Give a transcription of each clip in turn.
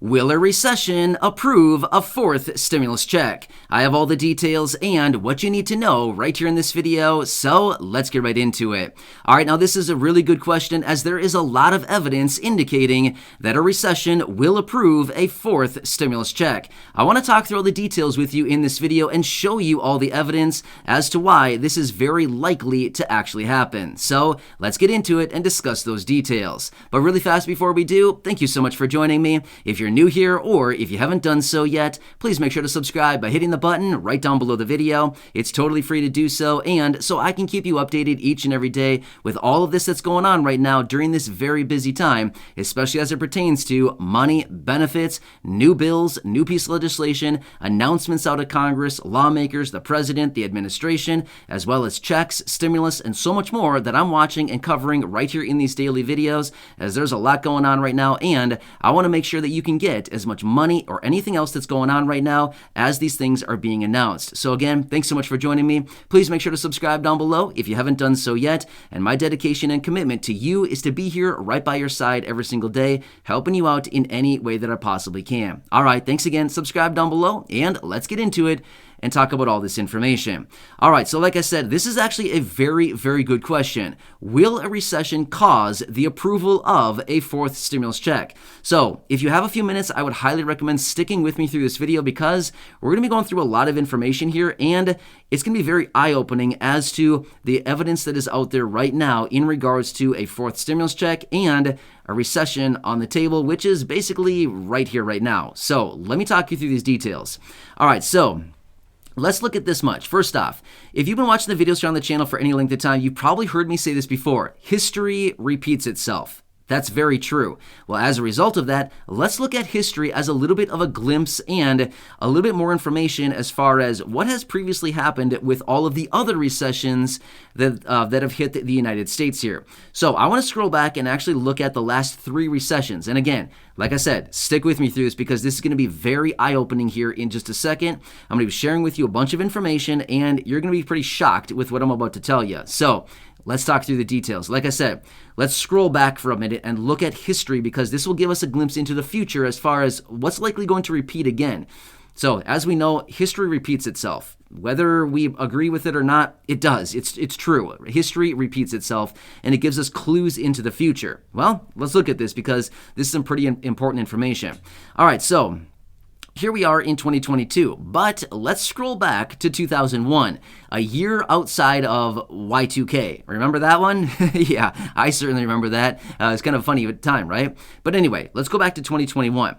Will a recession approve a fourth stimulus check? I have all the details and what you need to know right here in this video, so let's get right into it. All right, now this is a really good question as there is a lot of evidence indicating that a recession will approve a fourth stimulus check. I want to talk through all the details with you in this video and show you all the evidence as to why this is very likely to actually happen. So let's get into it and discuss those details. But really fast before we do, thank you so much for joining me. If you're new here or if you haven't done so yet, please make sure to subscribe by hitting the button right down below the video. It's totally free to do so, and so I can keep you updated each and every day with all of this that's going on right now during this very busy time, especially as it pertains to money, benefits, new bills, new piece of legislation, announcements out of Congress, lawmakers, the president, the administration, as well as checks, stimulus, and so much more that I'm watching and covering right here in these daily videos, as there's a lot going on right now, and I want to make sure that you can get as much money or anything else that's going on right now as these things are being announced. So again, thanks so much for joining me. Please make sure to subscribe down below if you haven't done so yet, and my dedication and commitment to you is to be here right by your side every single day, helping you out in any way that I possibly can. All right, thanks again. Subscribe down below, and let's get into it and talk about all this information. All right, so like I said, this is actually a very, very good question. Will a recession cause the approval of a fourth stimulus check? So if you have a few minutes, I would highly recommend sticking with me through this video because we're gonna be going through a lot of information here, and it's gonna be very eye-opening as to the evidence that is out there right now in regards to a fourth stimulus check and a recession on the table, which is basically right here, right now. So let me talk you through these details. All right, so let's look at this much. First off, if you've been watching the videos here on the channel for any length of time, you've probably heard me say this before. History repeats itself. That's very true. Well, as a result of that, let's look at history as a little bit of a glimpse and a little bit more information as far as what has previously happened with all of the other recessions that have hit the United States here. So I want to scroll back and actually look at the last three recessions. And again, like I said, stick with me through this because this is going to be very eye-opening here in just a second. I'm going to be sharing with you a bunch of information, and you're going to be pretty shocked with what I'm about to tell you. So let's talk through the details. Like I said, let's scroll back for a minute and look at history because this will give us a glimpse into the future as far as what's likely going to repeat again. So as we know, history repeats itself. Whether we agree with it or not, it does. It's true. History repeats itself, and it gives us clues into the future. Well, let's look at this because this is some pretty important information. All right, so here we are in 2022, but let's scroll back to 2001, a year outside of Y2K. Remember that one? Yeah, I certainly remember that. It's kind of a funny time, right? But anyway, let's go back to 2001.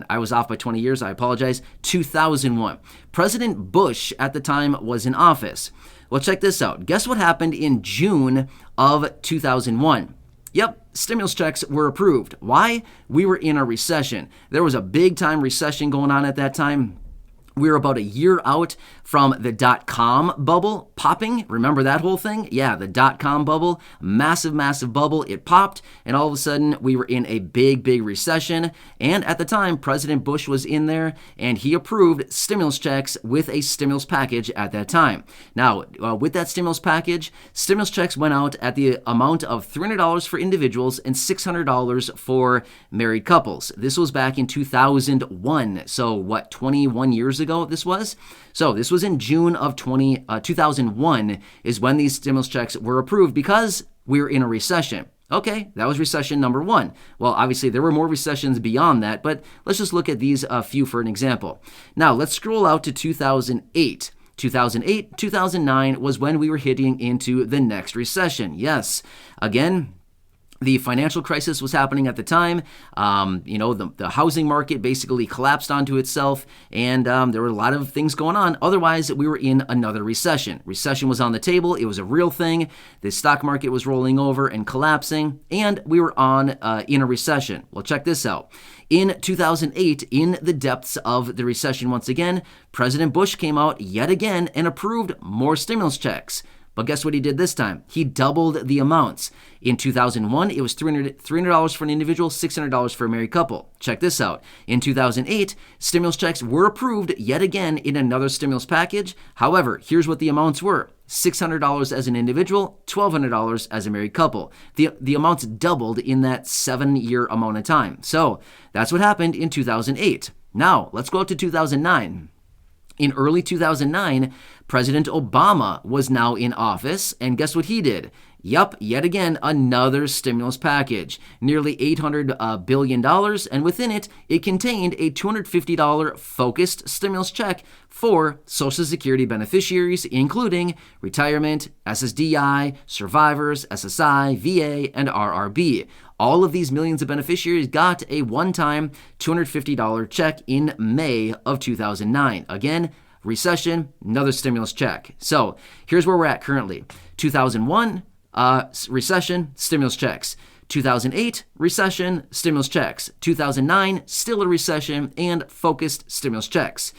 I was off by 20 years. I apologize. 2001. President Bush at the time was in office. Well, check this out. Guess what happened in June of 2001? Yep, stimulus checks were approved. Why? We were in a recession. There was a big time recession going on at that time. We were about a year out from the dot-com bubble popping. Remember that whole thing? Yeah, the dot-com bubble, massive, massive bubble. It popped, and all of a sudden, we were in a big, big recession. And at the time, President Bush was in there, and he approved stimulus checks with a stimulus package at that time. Now, with that stimulus package, stimulus checks went out at the amount of $300 for individuals and $600 for married couples. This was back in 2001. So what, 21 years ago this was? So this was in June of 2001 is when these stimulus checks were approved because we were in a recession. Okay, that was recession number one. Well, obviously there were more recessions beyond that, but let's just look at these few for an example. Now let's scroll out to 2008. 2009 was when we were hitting into the next recession. Yes, again, the financial crisis was happening at the time. The housing market basically collapsed onto itself, and there were a lot of things going on. Otherwise, we were in another recession. Recession was on the table. It was a real thing. The stock market was rolling over and collapsing, and we were in a recession. Well, check this out. In 2008, in the depths of the recession once again, President Bush came out yet again and approved more stimulus checks. But guess what he did this time? He doubled the amounts. In 2001, it was $300 for an individual, $600 for a married couple. Check this out. In 2008, stimulus checks were approved yet again in another stimulus package. However, here's what the amounts were. $600 as an individual, $1,200 as a married couple. The amounts doubled in that 7-year amount of time. So that's what happened in 2008. Now, let's go up to 2009. In early 2009, President Obama was now in office, and guess what he did? Yup, yet again, another stimulus package, nearly $800 billion, and within it, it contained a $250 focused stimulus check for Social Security beneficiaries, including retirement, SSDI, survivors, SSI, VA, and RRB. All of these millions of beneficiaries got a one-time $250 check in May of 2009. Again, recession, another stimulus check. So here's where we're at currently. 2001, recession, stimulus checks. 2008, recession, stimulus checks. 2009, still a recession and focused stimulus checks.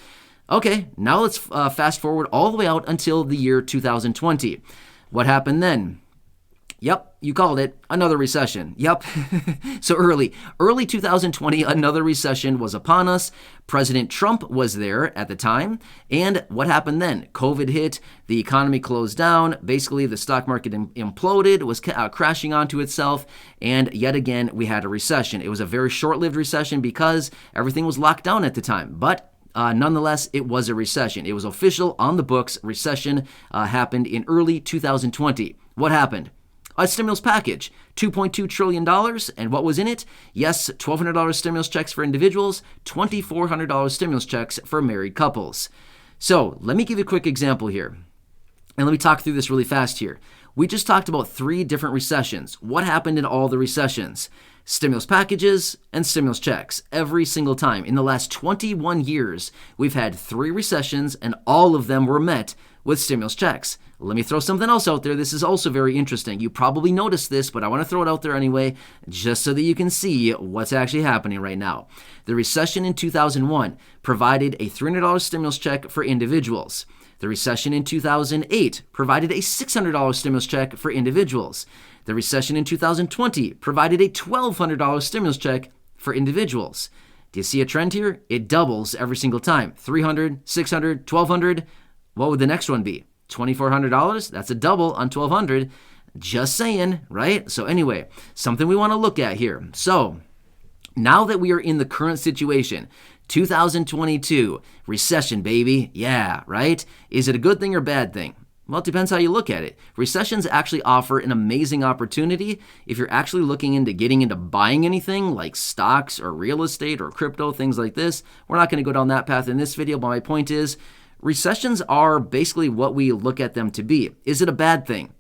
Okay, now let's fast forward all the way out until the year 2020. What happened then? Yep, you called it, another recession. Yep. So early 2020, another recession was upon us. President Trump was there at the time. And what happened then? COVID hit, the economy closed down. Basically, the stock market imploded, was crashing onto itself. And yet again, we had a recession. It was a very short-lived recession because everything was locked down at the time. But nonetheless, it was a recession. It was official on the books. Recession happened in early 2020. What happened? A stimulus package, $2.2 trillion, and what was in it? Yes, $1,200 stimulus checks for individuals, $2,400 stimulus checks for married couples. So let me give you a quick example here, and let me talk through this really fast here. We just talked about 3 different recessions. What happened in all the recessions? Stimulus packages and stimulus checks every single time. In the last 21 years, we've had 3 recessions, and all of them were met with stimulus checks. Let me throw something else out there. This is also very interesting. You probably noticed this, but I want to throw it out there anyway, just so that you can see what's actually happening right now. The recession in 2001 provided a $300 stimulus check for individuals. The recession in 2008 provided a $600 stimulus check for individuals. The recession in 2020 provided a $1,200 stimulus check for individuals. Do you see a trend here? It doubles every single time. $300, $600, $1,200. What would the next one be? $2,400? That's a double on $1,200. Just saying, right? So anyway, something we want to look at here. So now that we are in the current situation, 2022, recession, baby. Yeah, right? Is it a good thing or bad thing? Well, it depends how you look at it. Recessions actually offer an amazing opportunity if you're actually looking into getting into buying anything like stocks or real estate or crypto, things like this. We're not going to go down that path in this video, but my point is, recessions are basically what we look at them to be. Is it a bad thing?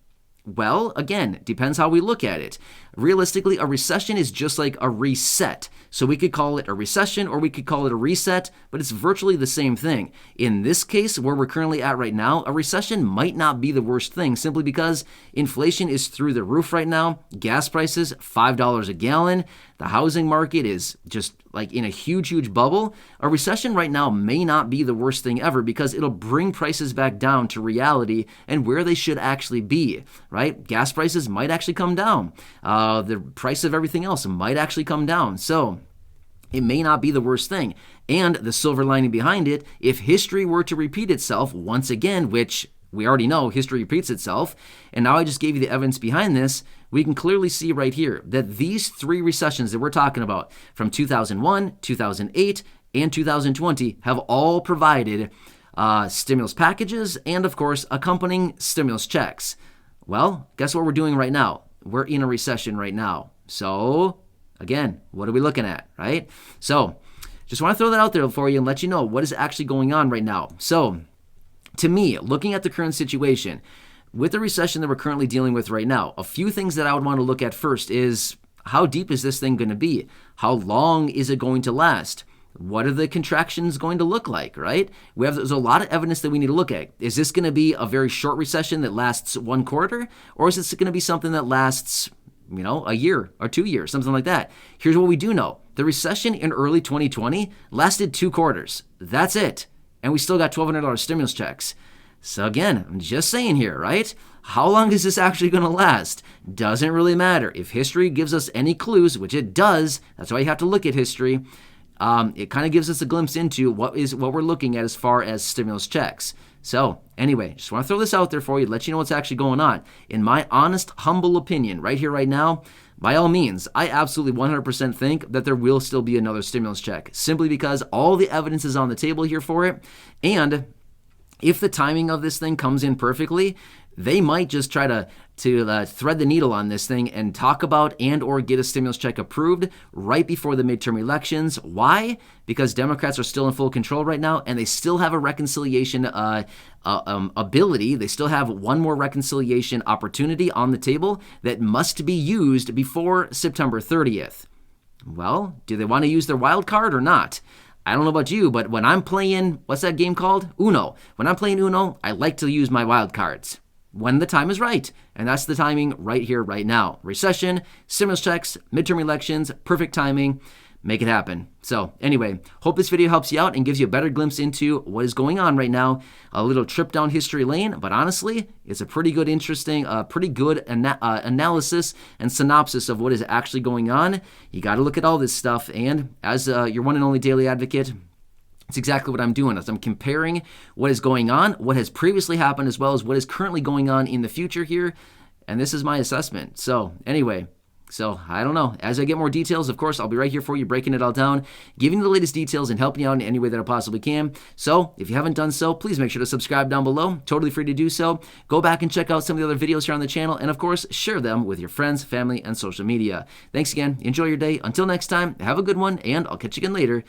Well, again, it depends how we look at it. Realistically, a recession is just like a reset. So we could call it a recession or we could call it a reset, but it's virtually the same thing. In this case, where we're currently at right now, a recession might not be the worst thing simply because inflation is through the roof right now. Gas prices, $5 a gallon. The housing market is just like in a huge bubble. A recession right now may not be the worst thing ever because it'll bring prices back down to reality and where they should actually be, right? Gas prices might actually come down. The price of everything else might actually come down. So it may not be the worst thing. And the silver lining behind it, if history were to repeat itself once again, which we already know history repeats itself, and now I just gave you the evidence behind this, we can clearly see right here that these 3 recessions that we're talking about from 2001, 2008, and 2020 have all provided stimulus packages and, of course, accompanying stimulus checks. Well, guess what we're doing right now? We're in a recession right now. So, again, what are we looking at, right? So, just want to throw that out there for you and let you know what is actually going on right now. So, to me, looking at the current situation, with the recession that we're currently dealing with right now, a few things that I would want to look at first is how deep is this thing going to be? How long is it going to last? What are the contractions going to look like, right? There's a lot of evidence that we need to look at. Is this going to be a very short recession that lasts 1 quarter? Or is this going to be something that lasts, a year or 2 years, something like that? Here's what we do know. The recession in early 2020 lasted 2 quarters. That's it. And we still got $1,200 stimulus checks. So again, I'm just saying here, right? How long is this actually going to last? Doesn't really matter. If history gives us any clues, which it does, that's why you have to look at history. it kind of gives us a glimpse into what we're looking at as far as stimulus checks. So anyway, just want to throw this out there for you, let you know what's actually going on. In my honest, humble opinion, right here, right now, by all means, I absolutely 100% think that there will still be another stimulus check, simply because all the evidence is on the table here for it. And if the timing of this thing comes in perfectly, they might just try to thread the needle on this thing and talk about and or get a stimulus check approved right before the midterm elections. Why? Because Democrats are still in full control right now, and they still have a reconciliation ability. They still have one more reconciliation opportunity on the table that must be used before September 30th. Well, do they want to use their wild card or not? I don't know about you, but when I'm playing, what's that game called? Uno. When I'm playing Uno, I like to use my wild cards when the time is right. And that's the timing right here, right now. Recession, stimulus checks, midterm elections, perfect timing. Make it happen. So anyway, hope this video helps you out and gives you a better glimpse into what is going on right now. A little trip down history lane, but honestly, it's a pretty good, interesting, pretty good analysis and synopsis of what is actually going on. You got to look at all this stuff. And as your one and only daily advocate, it's exactly what I'm doing. As I'm comparing what is going on, what has previously happened, as well as what is currently going on in the future here. And this is my assessment. So anyway, I don't know. As I get more details, of course, I'll be right here for you, breaking it all down, giving you the latest details and helping you out in any way that I possibly can. So if you haven't done so, please make sure to subscribe down below. Totally free to do so. Go back and check out some of the other videos here on the channel. And of course, share them with your friends, family, and social media. Thanks again. Enjoy your day. Until next time, have a good one, and I'll catch you again later.